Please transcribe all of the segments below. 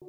O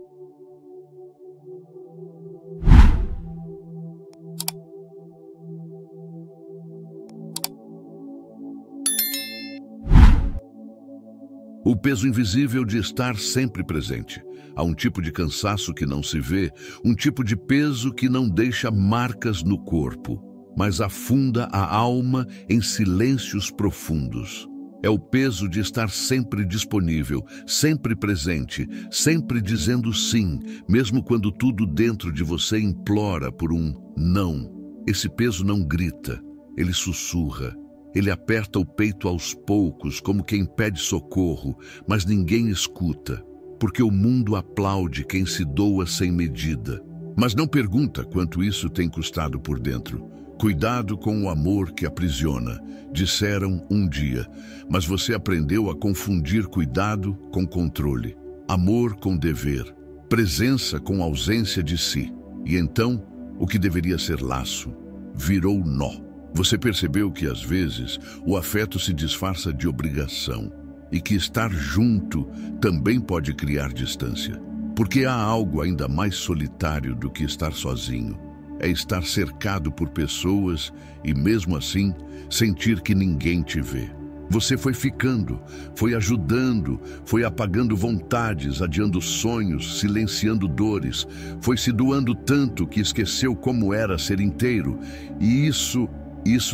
peso invisível de estar sempre presente. Há um tipo de cansaço que não se vê, um tipo de peso que não deixa marcas no corpo, mas afunda a alma em silêncios profundos. É o peso de estar sempre disponível, sempre presente, sempre dizendo sim, mesmo quando tudo dentro de você implora por um não. Esse peso não grita, ele sussurra. Ele aperta o peito aos poucos, como quem pede socorro, mas ninguém escuta, porque o mundo aplaude quem se doa sem medida. Mas não pergunta quanto isso tem custado por dentro. Cuidado com o amor que aprisiona, disseram um dia, mas você aprendeu a confundir cuidado com controle, amor com dever, presença com ausência de si. E então, o que deveria ser laço, virou nó. Você percebeu que, às vezes, o afeto se disfarça de obrigação e que estar junto também pode criar distância. Porque há algo ainda mais solitário do que estar sozinho. É estar cercado por pessoas e, mesmo assim, sentir que ninguém te vê. Você foi ficando, foi ajudando, foi apagando vontades, adiando sonhos, silenciando dores, foi se doando tanto que esqueceu como era ser inteiro. E isso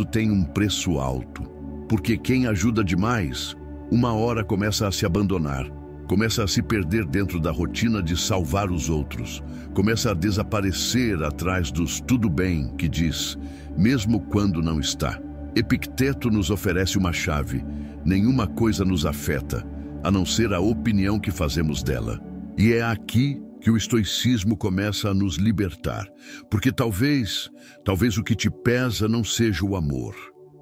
tem um preço alto, porque quem ajuda demais, uma hora começa a se abandonar, começa a se perder dentro da rotina de salvar os outros, começa a desaparecer atrás dos tudo bem que diz, mesmo quando não está. Epicteto nos oferece uma chave: nenhuma coisa nos afeta, a não ser a opinião que fazemos dela. E é aqui que o estoicismo começa a nos libertar, porque talvez o que te pesa não seja o amor,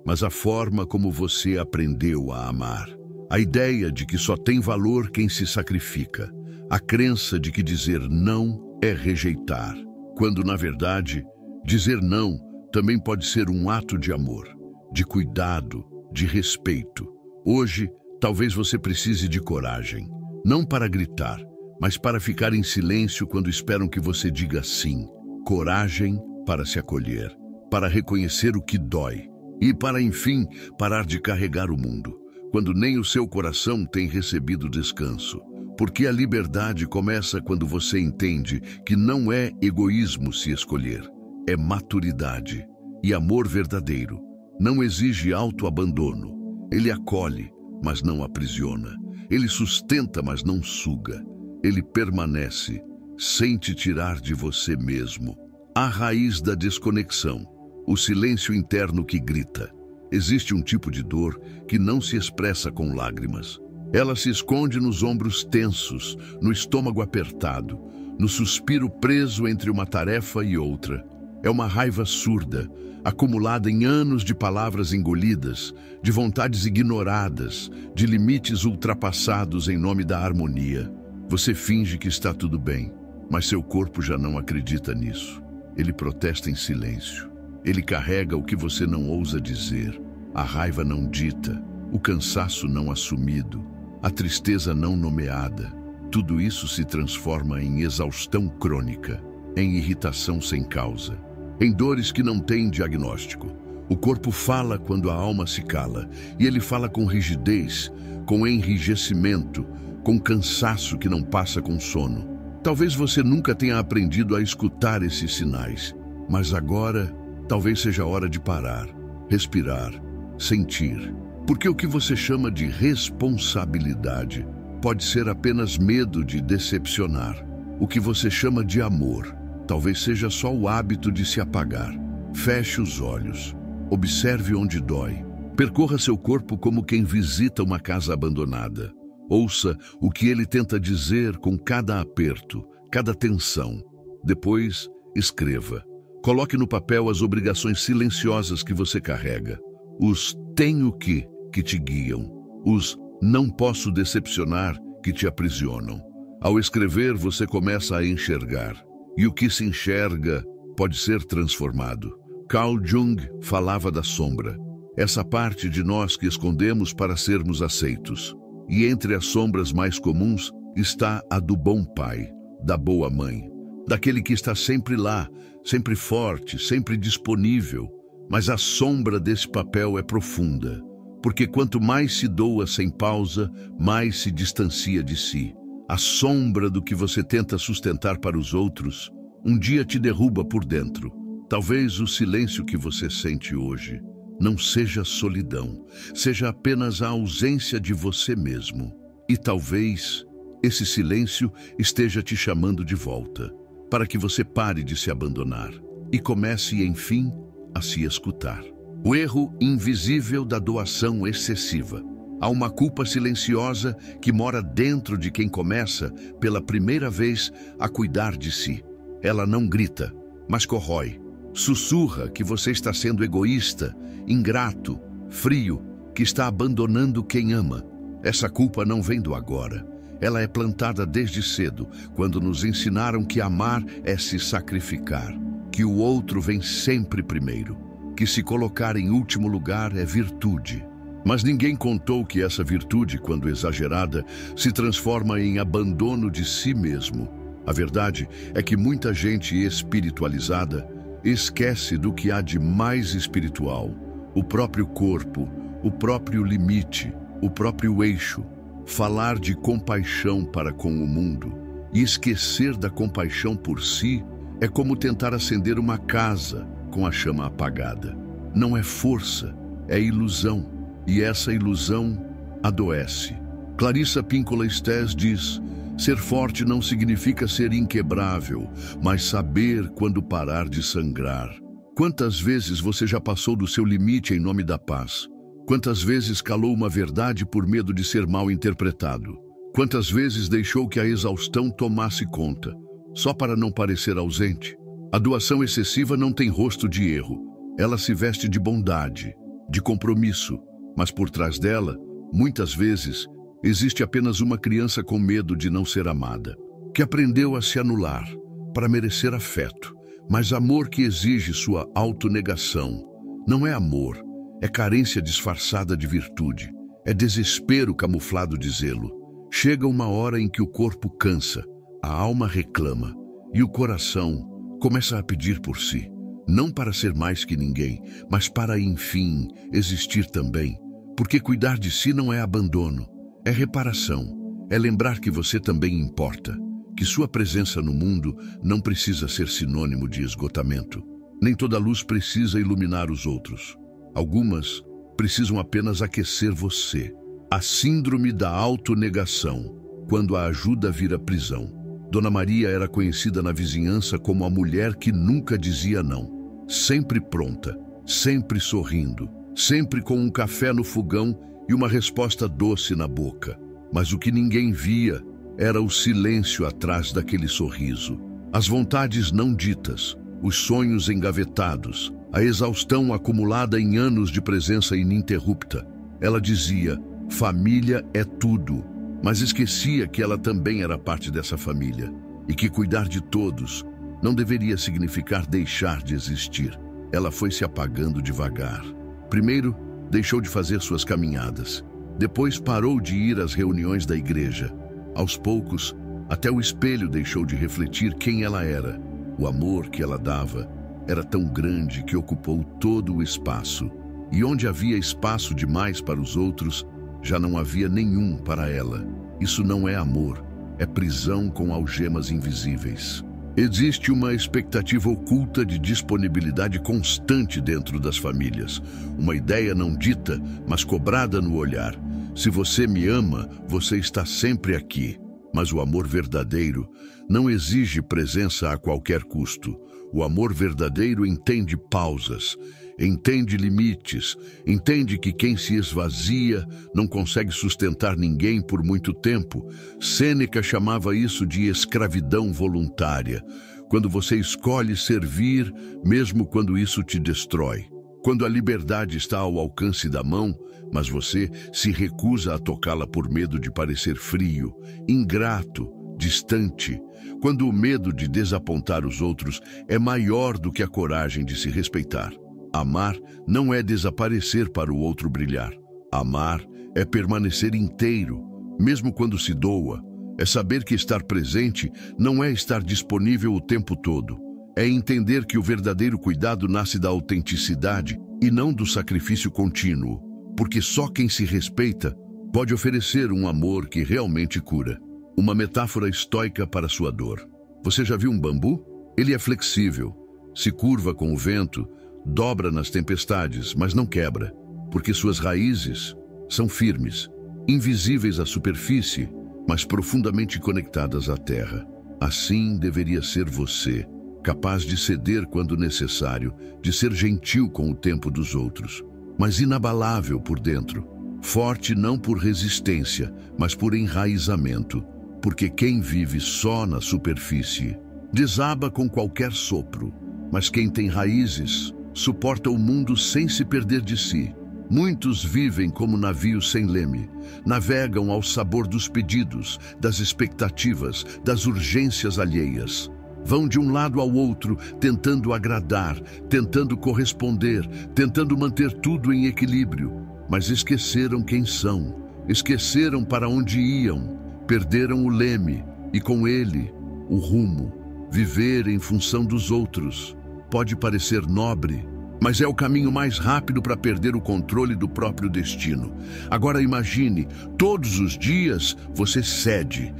mas a forma como você aprendeu a amar. A ideia de que só tem valor quem se sacrifica, a crença de que dizer não é rejeitar, quando na verdade, dizer não também pode ser um ato de amor, de cuidado, de respeito. Hoje, talvez você precise de coragem, não para gritar, mas para ficar em silêncio quando esperam que você diga sim. Coragem para se acolher, para reconhecer o que dói e para, enfim, parar de carregar o mundo, quando nem o seu coração tem recebido descanso. Porque a liberdade começa quando você entende que não é egoísmo se escolher, é maturidade. E amor verdadeiro não exige autoabandono. Ele acolhe, mas não aprisiona. Ele sustenta, mas não suga. Ele permanece, sem te tirar de você mesmo. A raiz da desconexão, o silêncio interno que grita. Existe um tipo de dor que não se expressa com lágrimas. Ela se esconde nos ombros tensos, no estômago apertado, no suspiro preso entre uma tarefa e outra. É uma raiva surda, acumulada em anos de palavras engolidas, de vontades ignoradas, de limites ultrapassados em nome da harmonia. Você finge que está tudo bem, mas seu corpo já não acredita nisso. Ele protesta em silêncio. Ele carrega o que você não ousa dizer. A raiva não dita, o cansaço não assumido, a tristeza não nomeada. Tudo isso se transforma em exaustão crônica, em irritação sem causa, em dores que não têm diagnóstico. O corpo fala quando a alma se cala, e ele fala com rigidez, com enrijecimento, com cansaço que não passa com sono. Talvez você nunca tenha aprendido a escutar esses sinais, mas agora talvez seja a hora de parar, respirar, sentir. Porque o que você chama de responsabilidade pode ser apenas medo de decepcionar. O que você chama de amor talvez seja só o hábito de se apagar. Feche os olhos, observe onde dói. Percorra seu corpo como quem visita uma casa abandonada. Ouça o que ele tenta dizer com cada aperto, cada tensão. Depois, escreva. Coloque no papel as obrigações silenciosas que você carrega. Os tenho que te guiam. Os não posso decepcionar que te aprisionam. Ao escrever, você começa a enxergar. E o que se enxerga pode ser transformado. Carl Jung falava da sombra. Essa parte de nós que escondemos para sermos aceitos. E entre as sombras mais comuns está a do bom pai, da boa mãe, daquele que está sempre lá, sempre forte, sempre disponível. Mas a sombra desse papel é profunda, porque quanto mais se doa sem pausa, mais se distancia de si. A sombra do que você tenta sustentar para os outros, um dia te derruba por dentro. Talvez o silêncio que você sente hoje não seja solidão, seja apenas a ausência de você mesmo. E talvez esse silêncio esteja te chamando de volta, para que você pare de se abandonar e comece, enfim, a se escutar. O erro invisível da doação excessiva. Há uma culpa silenciosa que mora dentro de quem começa, pela primeira vez, a cuidar de si. Ela não grita, mas corrói. Sussurra que você está sendo egoísta, ingrato, frio, que está abandonando quem ama. Essa culpa não vem do agora. Ela é plantada desde cedo, quando nos ensinaram que amar é se sacrificar, que o outro vem sempre primeiro, que se colocar em último lugar é virtude. Mas ninguém contou que essa virtude, quando exagerada, se transforma em abandono de si mesmo. A verdade é que muita gente espiritualizada esquece do que há de mais espiritual: o próprio corpo, o próprio limite, o próprio eixo. Falar de compaixão para com o mundo e esquecer da compaixão por si é como tentar acender uma casa com a chama apagada. Não é força, é ilusão, e essa ilusão adoece. Clarissa Pinkola Estés diz: ser forte não significa ser inquebrável, mas saber quando parar de sangrar. Quantas vezes você já passou do seu limite em nome da paz? Quantas vezes calou uma verdade por medo de ser mal interpretado? Quantas vezes deixou que a exaustão tomasse conta, só para não parecer ausente? A doação excessiva não tem rosto de erro. Ela se veste de bondade, de compromisso, mas por trás dela, muitas vezes, existe apenas uma criança com medo de não ser amada, que aprendeu a se anular para merecer afeto, mas amor que exige sua autonegação. Não é amor, é carência disfarçada de virtude, é desespero camuflado de zelo. Chega uma hora em que o corpo cansa, a alma reclama e o coração começa a pedir por si, não para ser mais que ninguém, mas para, enfim, existir também. Porque cuidar de si não é abandono, é reparação, é lembrar que você também importa, que sua presença no mundo não precisa ser sinônimo de esgotamento. Nem toda luz precisa iluminar os outros. Algumas precisam apenas aquecer você. A síndrome da autonegação, quando a ajuda vira prisão. Dona Maria era conhecida na vizinhança como a mulher que nunca dizia não. Sempre pronta, sempre sorrindo, sempre com um café no fogão e uma resposta doce na boca. Mas o que ninguém via era o silêncio atrás daquele sorriso. As vontades não ditas, os sonhos engavetados, a exaustão acumulada em anos de presença ininterrupta. Ela dizia: família é tudo, mas esquecia que ela também era parte dessa família e que cuidar de todos não deveria significar deixar de existir. Ela foi se apagando devagar. Primeiro, deixou de fazer suas caminhadas. Depois parou de ir às reuniões da igreja. Aos poucos, até o espelho deixou de refletir quem ela era. O amor que ela dava era tão grande que ocupou todo o espaço. E onde havia espaço demais para os outros, já não havia nenhum para ela. Isso não é amor, é prisão com algemas invisíveis. Existe uma expectativa oculta de disponibilidade constante dentro das famílias. Uma ideia não dita, mas cobrada no olhar. Se você me ama, você está sempre aqui. Mas o amor verdadeiro não exige presença a qualquer custo. O amor verdadeiro entende pausas, entende limites, entende que quem se esvazia não consegue sustentar ninguém por muito tempo. Sêneca chamava isso de escravidão voluntária, quando você escolhe servir, mesmo quando isso te destrói. Quando a liberdade está ao alcance da mão, mas você se recusa a tocá-la por medo de parecer frio, ingrato, distante. Quando o medo de desapontar os outros é maior do que a coragem de se respeitar. Amar não é desaparecer para o outro brilhar. Amar é permanecer inteiro, mesmo quando se doa, É saber que estar presente não é estar disponível o tempo todo. É entender que o verdadeiro cuidado nasce da autenticidade e não do sacrifício contínuo, porque só quem se respeita pode oferecer um amor que realmente cura. Uma metáfora estoica para sua dor. Você já viu um bambu? Ele é flexível, se curva com o vento, dobra nas tempestades, mas não quebra, porque suas raízes são firmes, invisíveis à superfície, mas profundamente conectadas à terra. Assim deveria ser você, capaz de ceder quando necessário, de ser gentil com o tempo dos outros, mas inabalável por dentro, forte não por resistência, mas por enraizamento, porque quem vive só na superfície desaba com qualquer sopro, mas quem tem raízes suporta o mundo sem se perder de si. Muitos vivem como navios sem leme, navegam ao sabor dos pedidos, das expectativas, das urgências alheias. Vão de um lado ao outro, tentando agradar, tentando corresponder, tentando manter tudo em equilíbrio. Mas esqueceram quem são, esqueceram para onde iam, perderam o leme e, com ele, o rumo. Viver em função dos outros pode parecer nobre, mas é o caminho mais rápido para perder o controle do próprio destino. Agora imagine, todos os dias você cede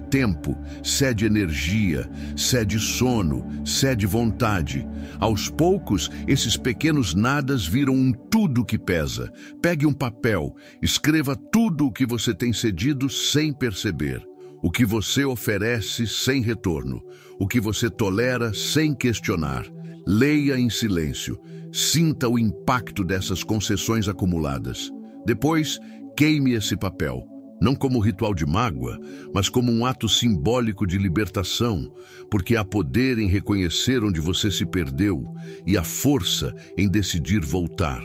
tempo, cede energia, cede sono, cede vontade. Aos poucos, esses pequenos nadas viram um tudo que pesa. Pegue um papel, escreva tudo o que você tem cedido sem perceber. O que você oferece sem retorno, o que você tolera sem questionar. Leia em silêncio, sinta o impacto dessas concessões acumuladas. Depois, queime esse papel, não como ritual de mágoa, mas como um ato simbólico de libertação, porque há poder em reconhecer onde você se perdeu e há força em decidir voltar.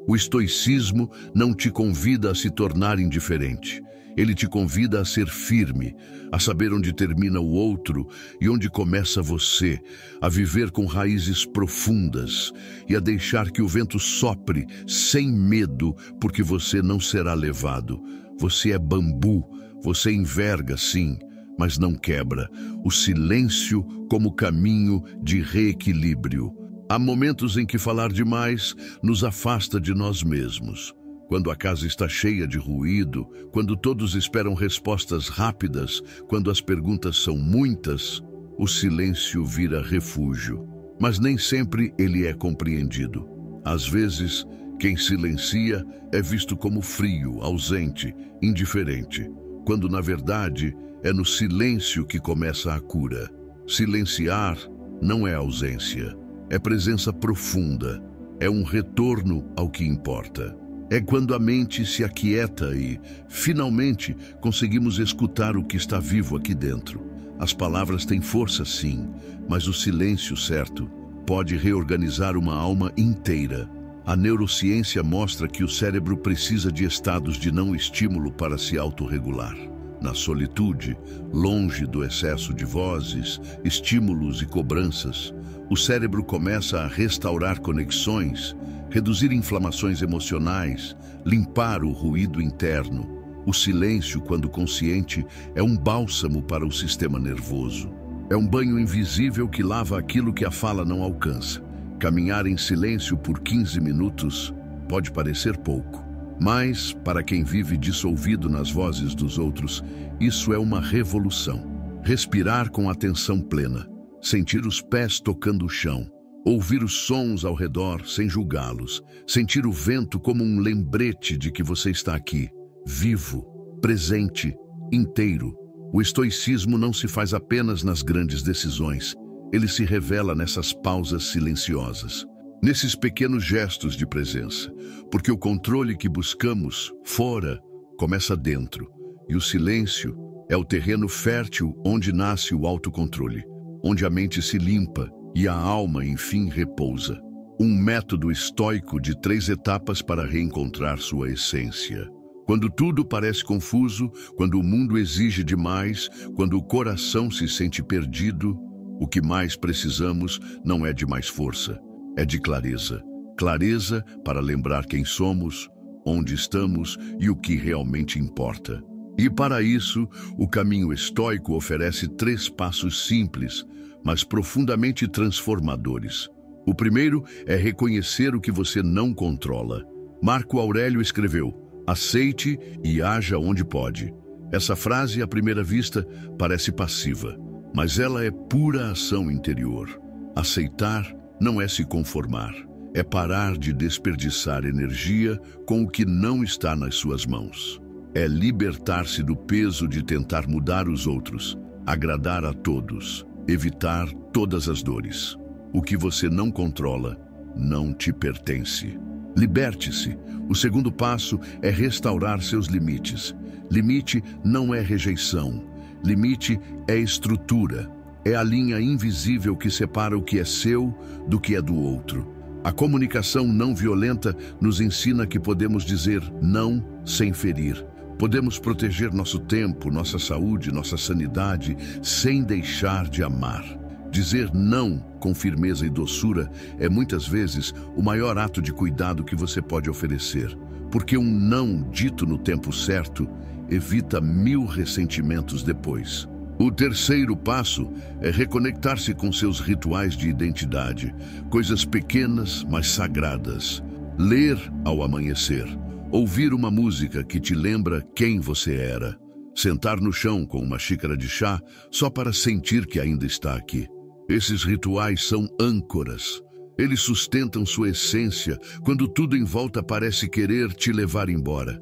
O estoicismo não te convida a se tornar indiferente. Ele te convida a ser firme, a saber onde termina o outro e onde começa você, a viver com raízes profundas e a deixar que o vento sopre sem medo, porque você não será levado. Você é bambu, você enverga sim, mas não quebra. O silêncio como caminho de reequilíbrio. Há momentos em que falar demais nos afasta de nós mesmos. Quando a casa está cheia de ruído, quando todos esperam respostas rápidas, quando as perguntas são muitas, o silêncio vira refúgio. Mas nem sempre ele é compreendido. Às vezes, quem silencia é visto como frio, ausente, indiferente, quando na verdade é no silêncio que começa a cura. Silenciar não é ausência, é presença profunda, é um retorno ao que importa. É quando a mente se aquieta e, finalmente, conseguimos escutar o que está vivo aqui dentro. As palavras têm força, sim, mas o silêncio certo pode reorganizar uma alma inteira. A neurociência mostra que o cérebro precisa de estados de não estímulo para se autorregular. Na solitude, longe do excesso de vozes, estímulos e cobranças, o cérebro começa a restaurar conexões, reduzir inflamações emocionais, limpar o ruído interno. O silêncio, quando consciente, é um bálsamo para o sistema nervoso. É um banho invisível que lava aquilo que a fala não alcança. Caminhar em silêncio por 15 minutos pode parecer pouco, mas, para quem vive dissolvido nas vozes dos outros, isso é uma revolução. Respirar com atenção plena, sentir os pés tocando o chão, ouvir os sons ao redor sem julgá-los, sentir o vento como um lembrete de que você está aqui, vivo, presente, inteiro. O estoicismo não se faz apenas nas grandes decisões, ele se revela nessas pausas silenciosas, nesses pequenos gestos de presença, porque o controle que buscamos fora começa dentro, e o silêncio é o terreno fértil onde nasce o autocontrole, onde a mente se limpa e a alma, enfim, repousa. Um método estoico de 3 etapas para reencontrar sua essência. Quando tudo parece confuso, quando o mundo exige demais, quando o coração se sente perdido, o que mais precisamos não é de mais força, é de clareza. Clareza para lembrar quem somos, onde estamos e o que realmente importa. E para isso, o caminho estoico oferece 3 passos simples, mas profundamente transformadores. O primeiro é reconhecer o que você não controla. Marco Aurélio escreveu: aceite e haja onde pode. Essa frase, à primeira vista, parece passiva, mas ela é pura ação interior. Aceitar não é se conformar, é parar de desperdiçar energia com o que não está nas suas mãos. É libertar-se do peso de tentar mudar os outros, agradar a todos, evitar todas as dores. O que você não controla não te pertence. Liberte-se. O segundo passo é restaurar seus limites. Limite não é rejeição. Limite é estrutura. É a linha invisível que separa o que é seu do que é do outro. A comunicação não violenta nos ensina que podemos dizer não sem ferir. Podemos proteger nosso tempo, nossa saúde, nossa sanidade, sem deixar de amar. Dizer não com firmeza e doçura é muitas vezes o maior ato de cuidado que você pode oferecer, porque um não dito no tempo certo evita 1000 ressentimentos depois. O terceiro passo é reconectar-se com seus rituais de identidade, coisas pequenas, mas sagradas. Ler ao amanhecer, ouvir uma música que te lembra quem você era, sentar no chão com uma xícara de chá só para sentir que ainda está aqui. Esses rituais são âncoras. Eles sustentam sua essência quando tudo em volta parece querer te levar embora.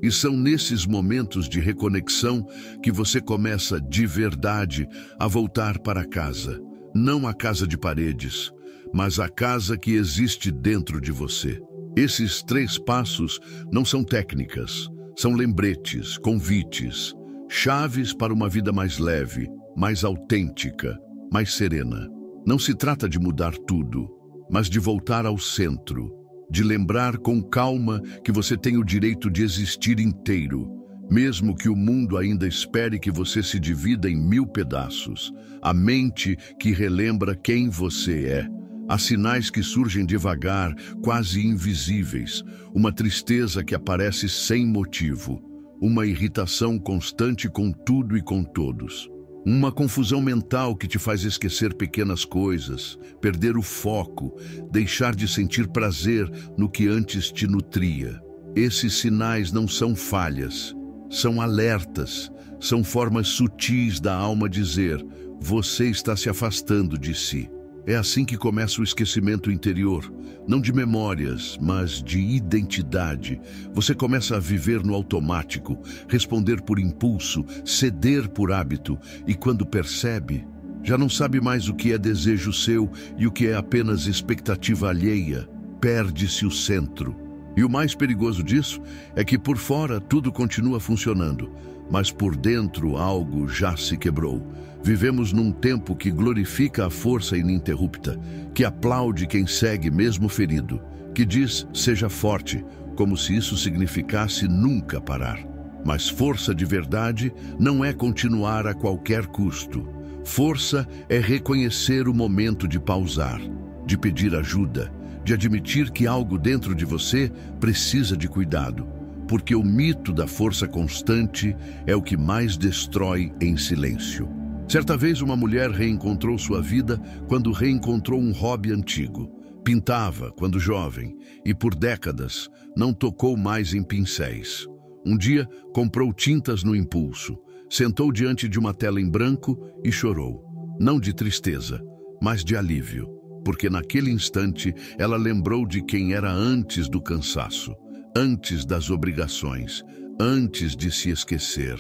E são nesses momentos de reconexão que você começa de verdade a voltar para casa. Não a casa de paredes, mas a casa que existe dentro de você. Esses 3 passos não são técnicas, são lembretes, convites, chaves para uma vida mais leve, mais autêntica, mais serena. Não se trata de mudar tudo, mas de voltar ao centro, de lembrar com calma que você tem o direito de existir inteiro, mesmo que o mundo ainda espere que você se divida em 1000 pedaços. A mente que relembra quem você é. Há sinais que surgem devagar, quase invisíveis, uma tristeza que aparece sem motivo, uma irritação constante com tudo e com todos. Uma confusão mental que te faz esquecer pequenas coisas, perder o foco, deixar de sentir prazer no que antes te nutria. Esses sinais não são falhas, são alertas, são formas sutis da alma dizer: você está se afastando de si. É assim que começa o esquecimento interior, não de memórias, mas de identidade. Você começa a viver no automático, responder por impulso, ceder por hábito, e quando percebe, já não sabe mais o que é desejo seu e o que é apenas expectativa alheia. Perde-se o centro. E o mais perigoso disso é que por fora tudo continua funcionando, mas por dentro algo já se quebrou. Vivemos num tempo que glorifica a força ininterrupta, que aplaude quem segue mesmo ferido, que diz seja forte, como se isso significasse nunca parar. Mas força de verdade não é continuar a qualquer custo. Força é reconhecer o momento de pausar, de pedir ajuda, de admitir que algo dentro de você precisa de cuidado, porque o mito da força constante é o que mais destrói em silêncio. Certa vez uma mulher reencontrou sua vida quando reencontrou um hobby antigo. Pintava quando jovem e por décadas não tocou mais em pincéis. Um dia comprou tintas no impulso, sentou diante de uma tela em branco e chorou. Não de tristeza, mas de alívio, porque naquele instante ela lembrou de quem era antes do cansaço, antes das obrigações, antes de se esquecer.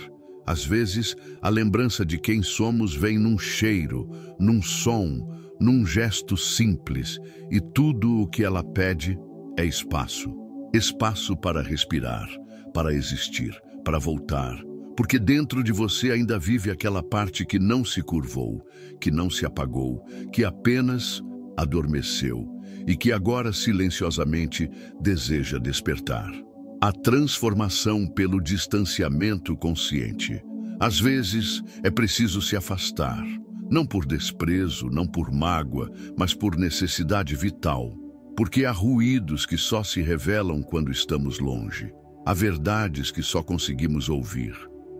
Às vezes, a lembrança de quem somos vem num cheiro, num som, num gesto simples, e tudo o que ela pede é espaço. Espaço para respirar, para existir, para voltar, porque dentro de você ainda vive aquela parte que não se curvou, que não se apagou, que apenas adormeceu e que agora silenciosamente deseja despertar. A transformação pelo distanciamento consciente. Às vezes é preciso se afastar, não por desprezo, não por mágoa, mas por necessidade vital, porque há ruídos que só se revelam quando estamos longe. Há verdades que só conseguimos ouvir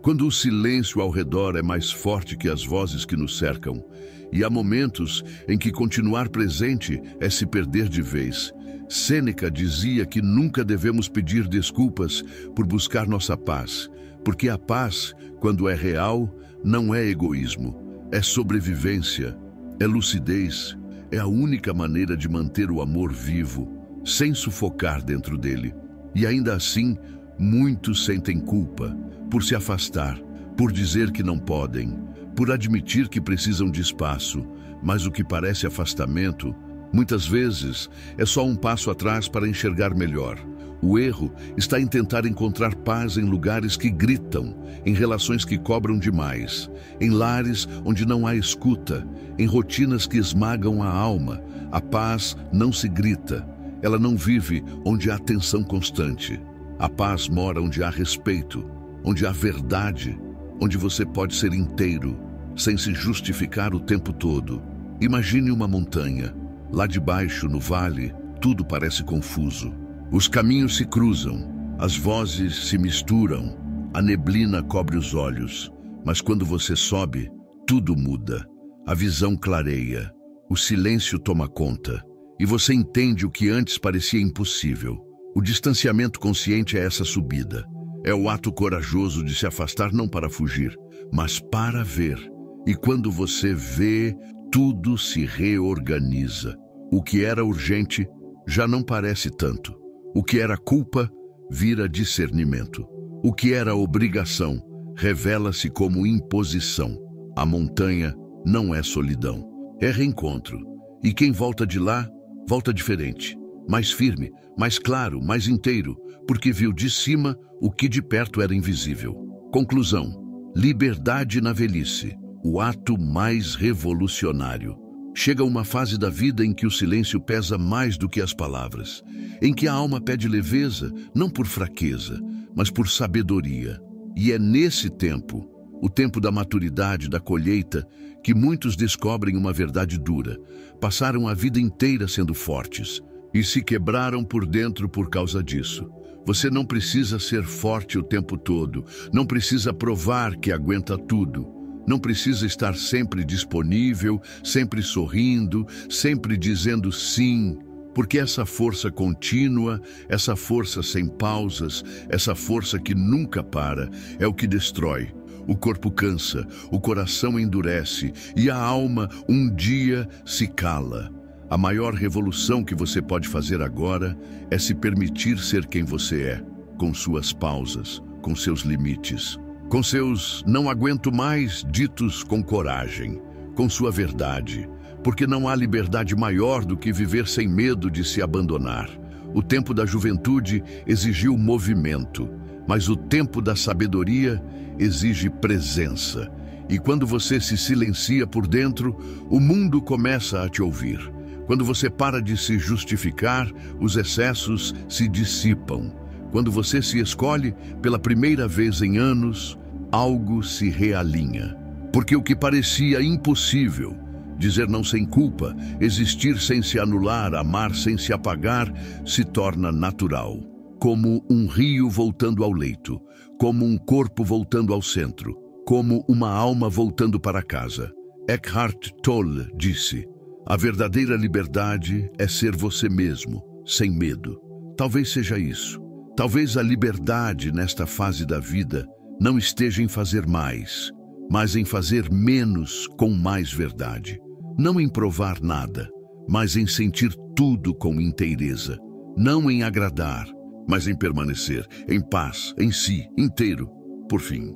Quando o silêncio ao redor é mais forte que as vozes que nos cercam, e há momentos em que continuar presente é se perder de vez. Sêneca dizia que nunca devemos pedir desculpas por buscar nossa paz, porque a paz, quando é real, não é egoísmo, é sobrevivência, é lucidez, é a única maneira de manter o amor vivo, sem sufocar dentro dele. E ainda assim, muitos sentem culpa por se afastar, por dizer que não podem, por admitir que precisam de espaço, mas o que parece afastamento, muitas vezes, é só um passo atrás para enxergar melhor. O erro está em tentar encontrar paz em lugares que gritam, em relações que cobram demais, em lares onde não há escuta, em rotinas que esmagam a alma. A paz não se grita, ela não vive onde há tensão constante. A paz mora onde há respeito, onde há verdade, onde você pode ser inteiro, sem se justificar o tempo todo. Imagine uma montanha. Lá de baixo, no vale, tudo parece confuso. Os caminhos se cruzam, as vozes se misturam, a neblina cobre os olhos. Mas quando você sobe, tudo muda. A visão clareia, o silêncio toma conta, e você entende o que antes parecia impossível. O distanciamento consciente é essa subida. É o ato corajoso de se afastar não para fugir, mas para ver. E quando você vê, tudo se reorganiza. O que era urgente já não parece tanto. O que era culpa vira discernimento. O que era obrigação revela-se como imposição. A montanha não é solidão, é reencontro. E quem volta de lá, volta diferente. Mais firme, mais claro, mais inteiro, porque viu de cima o que de perto era invisível. Conclusão: liberdade na velhice, o ato mais revolucionário. Chega uma fase da vida em que o silêncio pesa mais do que as palavras, em que a alma pede leveza, não por fraqueza, mas por sabedoria. E é nesse tempo, o tempo da maturidade, da colheita, que muitos descobrem uma verdade dura. Passaram a vida inteira sendo fortes e se quebraram por dentro por causa disso. Você não precisa ser forte o tempo todo, não precisa provar que aguenta tudo. Não precisa estar sempre disponível, sempre sorrindo, sempre dizendo sim, porque essa força contínua, essa força sem pausas, essa força que nunca para, é o que destrói. O corpo cansa, o coração endurece e a alma um dia se cala. A maior revolução que você pode fazer agora é se permitir ser quem você é, com suas pausas, com seus limites. Com seus "não aguento mais" ditos com coragem, com sua verdade, porque não há liberdade maior do que viver sem medo de se abandonar. O tempo da juventude exigiu movimento, mas o tempo da sabedoria exige presença. E quando você se silencia por dentro, o mundo começa a te ouvir. Quando você para de se justificar, os excessos se dissipam. Quando você se escolhe pela primeira vez em anos, algo se realinha. Porque o que parecia impossível, dizer não sem culpa, existir sem se anular, amar sem se apagar, se torna natural. Como um rio voltando ao leito, como um corpo voltando ao centro, como uma alma voltando para casa. Eckhart Tolle disse: a verdadeira liberdade é ser você mesmo, sem medo. Talvez seja isso. Talvez a liberdade nesta fase da vida não esteja em fazer mais, mas em fazer menos com mais verdade. Não em provar nada, mas em sentir tudo com inteireza. Não em agradar, mas em permanecer em paz, em si, inteiro, por fim.